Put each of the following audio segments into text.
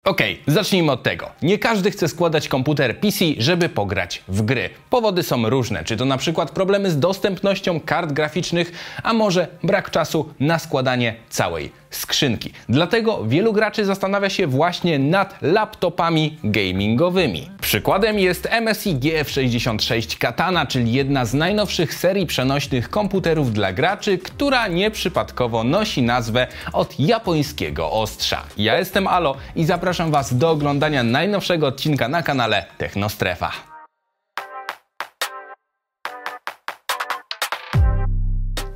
Okej, zacznijmy od tego. Nie każdy chce składać komputer PC, żeby pograć w gry. Powody są różne, czy to na przykład problemy z dostępnością kart graficznych, a może brak czasu na składanie całej skrzynki. Dlatego wielu graczy zastanawia się właśnie nad laptopami gamingowymi. Przykładem jest MSI GF66 Katana, czyli jedna z najnowszych serii przenośnych komputerów dla graczy, która nieprzypadkowo nosi nazwę od japońskiego ostrza. Ja jestem Alo i zapraszam Was do oglądania najnowszego odcinka na kanale Technostrefa.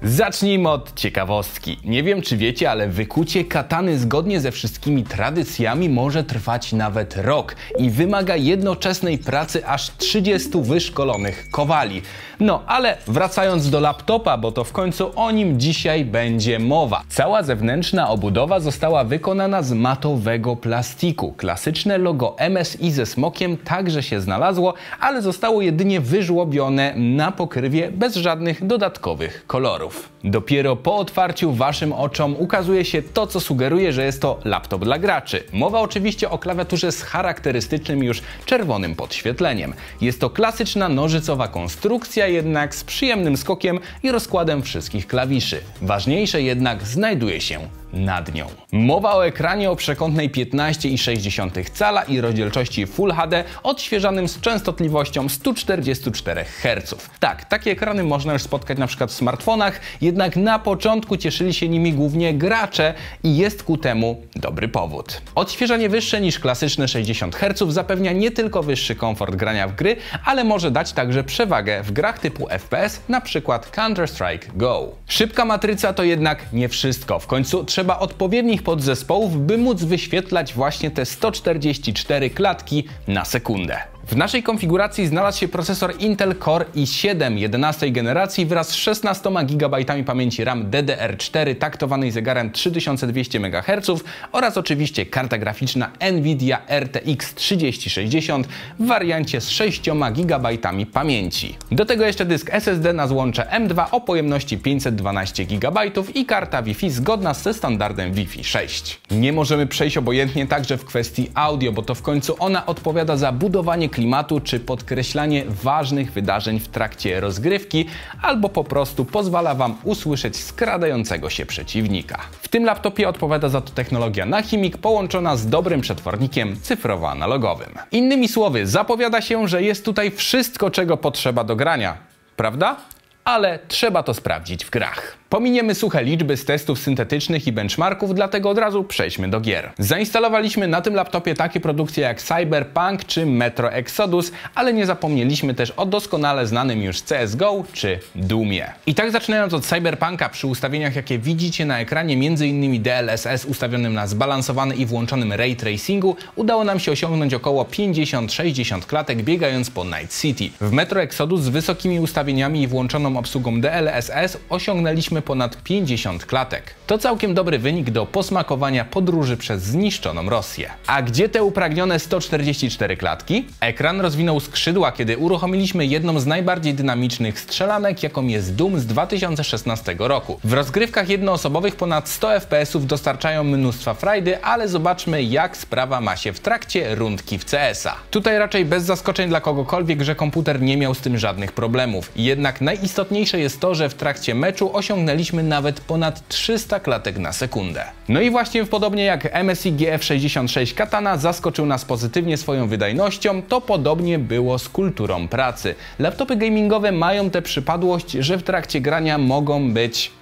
Zacznijmy od ciekawostki. Nie wiem, czy wiecie, ale wykucie katany zgodnie ze wszystkimi tradycjami może trwać nawet rok i wymaga jednoczesnej pracy aż 30 wyszkolonych kowali. No, ale wracając do laptopa, bo to w końcu o nim dzisiaj będzie mowa. Cała zewnętrzna obudowa została wykonana z matowego plastiku. Klasyczne logo MSI ze smokiem także się znalazło, ale zostało jedynie wyżłobione na pokrywie bez żadnych dodatkowych kolorów. Dopiero po otwarciu waszym oczom ukazuje się to, co sugeruje, że jest to laptop dla graczy. Mowa oczywiście o klawiaturze z charakterystycznym już czerwonym podświetleniem. Jest to klasyczna nożycowa konstrukcja, jednak z przyjemnym skokiem i rozkładem wszystkich klawiszy. Ważniejsze jednak znajduje się nad nią. Mowa o ekranie o przekątnej 15,6 cala i rozdzielczości Full HD odświeżanym z częstotliwością 144 Hz. Tak, takie ekrany można już spotkać na przykład w smartfonach, jednak na początku cieszyli się nimi głównie gracze i jest ku temu dobry powód. Odświeżanie wyższe niż klasyczne 60 Hz zapewnia nie tylko wyższy komfort grania w gry, ale może dać także przewagę w grach typu FPS, na przykład Counter-Strike Go. Szybka matryca to jednak nie wszystko. W końcu trzeba odpowiednich podzespołów, by móc wyświetlać właśnie te 144 klatki na sekundę. W naszej konfiguracji znalazł się procesor Intel Core i7 11 generacji wraz z 16 GB pamięci RAM DDR4 taktowanej zegarem 3200 MHz oraz oczywiście karta graficzna Nvidia RTX 3060 w wariancie z 6 GB pamięci. Do tego jeszcze dysk SSD na złącze M2 o pojemności 512 GB i karta Wi-Fi zgodna ze standardem Wi-Fi 6. Nie możemy przejść obojętnie także w kwestii audio, bo to w końcu ona odpowiada za budowanie klimatu czy podkreślanie ważnych wydarzeń w trakcie rozgrywki, albo po prostu pozwala Wam usłyszeć skradającego się przeciwnika. W tym laptopie odpowiada za to technologia Nachimic połączona z dobrym przetwornikiem cyfrowo-analogowym. Innymi słowy, zapowiada się, że jest tutaj wszystko, czego potrzeba do grania. Prawda? Ale trzeba to sprawdzić w grach. Pominiemy suche liczby z testów syntetycznych i benchmarków, dlatego od razu przejdźmy do gier. Zainstalowaliśmy na tym laptopie takie produkcje jak Cyberpunk czy Metro Exodus, ale nie zapomnieliśmy też o doskonale znanym już CSGO czy Doomie. I tak zaczynając od Cyberpunka, przy ustawieniach jakie widzicie na ekranie, m.in. DLSS ustawionym na zbalansowany i włączonym ray tracingu, udało nam się osiągnąć około 50-60 klatek biegając po Night City. W Metro Exodus z wysokimi ustawieniami i włączoną obsługą DLSS osiągnęliśmy ponad 50 klatek. To całkiem dobry wynik do posmakowania podróży przez zniszczoną Rosję. A gdzie te upragnione 144 klatki? Ekran rozwinął skrzydła, kiedy uruchomiliśmy jedną z najbardziej dynamicznych strzelanek, jaką jest Doom z 2016 roku. W rozgrywkach jednoosobowych ponad 100 FPS-ów dostarczają mnóstwa frajdy, ale zobaczmy, jak sprawa ma się w trakcie rundki w CS-a. Tutaj raczej bez zaskoczeń dla kogokolwiek, że komputer nie miał z tym żadnych problemów. Jednak najistotniejsze jest to, że w trakcie meczu osiągnęliśmy nawet ponad 300 klatek na sekundę. No i właśnie podobnie jak MSI GF66 Katana zaskoczył nas pozytywnie swoją wydajnością, to podobnie było z kulturą pracy. Laptopy gamingowe mają tę przypadłość, że w trakcie grania mogą być,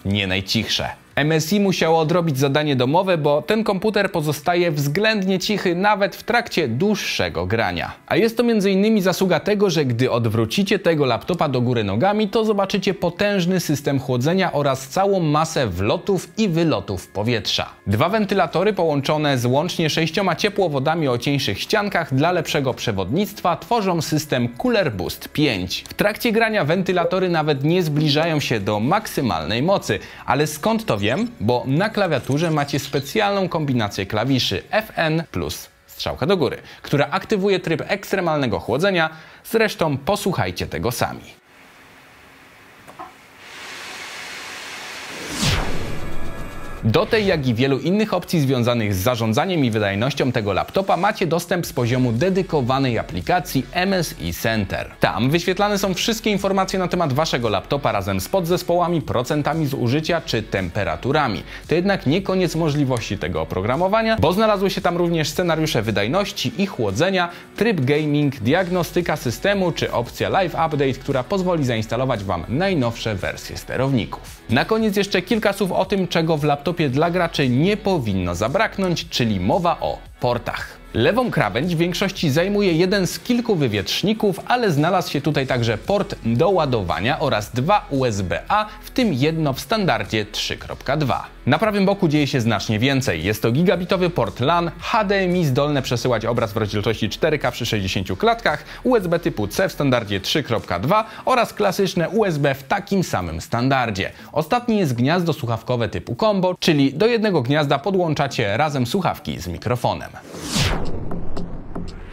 nie najcichsze. MSI musiało odrobić zadanie domowe, bo ten komputer pozostaje względnie cichy nawet w trakcie dłuższego grania. A jest to m.in. zasługa tego, że gdy odwrócicie tego laptopa do góry nogami, to zobaczycie potężny system chłodzenia oraz całą masę wlotów i wylotów powietrza. Dwa wentylatory połączone z łącznie 6 ciepłowodami o cieńszych ściankach dla lepszego przewodnictwa tworzą system Cooler Boost 5. W trakcie grania wentylatory nawet nie zbliżają się do maksymalnej mocy, ale skąd to wiem? Bo na klawiaturze macie specjalną kombinację klawiszy FN plus strzałka do góry, która aktywuje tryb ekstremalnego chłodzenia. Zresztą posłuchajcie tego sami. Do tej, jak i wielu innych opcji związanych z zarządzaniem i wydajnością tego laptopa macie dostęp z poziomu dedykowanej aplikacji MSI Center. Tam wyświetlane są wszystkie informacje na temat waszego laptopa razem z podzespołami, procentami zużycia czy temperaturami. To jednak nie koniec możliwości tego oprogramowania, bo znalazły się tam również scenariusze wydajności i chłodzenia, tryb gaming, diagnostyka systemu czy opcja Live Update, która pozwoli zainstalować wam najnowsze wersje sterowników. Na koniec jeszcze kilka słów o tym, czego w laptopie dla graczy nie powinno zabraknąć, czyli mowa o portach. Lewą krawędź w większości zajmuje jeden z kilku wywietrzników, ale znalazł się tutaj także port do ładowania oraz 2 USB-A, w tym jedno w standardzie 3.2. Na prawym boku dzieje się znacznie więcej. Jest to gigabitowy port LAN, HDMI zdolne przesyłać obraz w rozdzielczości 4K przy 60 klatkach, USB typu C w standardzie 3.2 oraz klasyczne USB w takim samym standardzie. Ostatni jest gniazdo słuchawkowe typu combo, czyli do jednego gniazda podłączacie razem słuchawki z mikrofonem.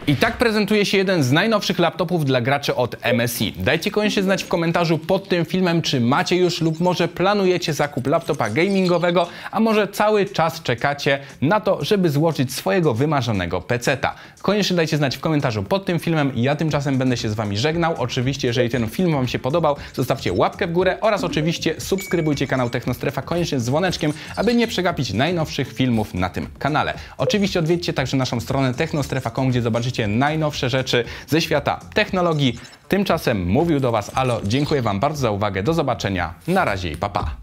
I tak prezentuje się jeden z najnowszych laptopów dla graczy od MSI. Dajcie koniecznie znać w komentarzu pod tym filmem, czy macie już lub może planujecie zakup laptopa gamingowego, a może cały czas czekacie na to, żeby złożyć swojego wymarzonego peceta. Koniecznie dajcie znać w komentarzu pod tym filmem. Ja tymczasem będę się z wami żegnał. Oczywiście, jeżeli ten film wam się podobał, zostawcie łapkę w górę oraz oczywiście subskrybujcie kanał Technostrefa koniecznie z dzwoneczkiem, aby nie przegapić najnowszych filmów na tym kanale. Oczywiście odwiedźcie także naszą stronę technostrefa.com, gdzie zobaczycie najnowsze rzeczy ze świata technologii. Tymczasem mówił do was Alo, dziękuję wam bardzo za uwagę, do zobaczenia, na razie i pa pa.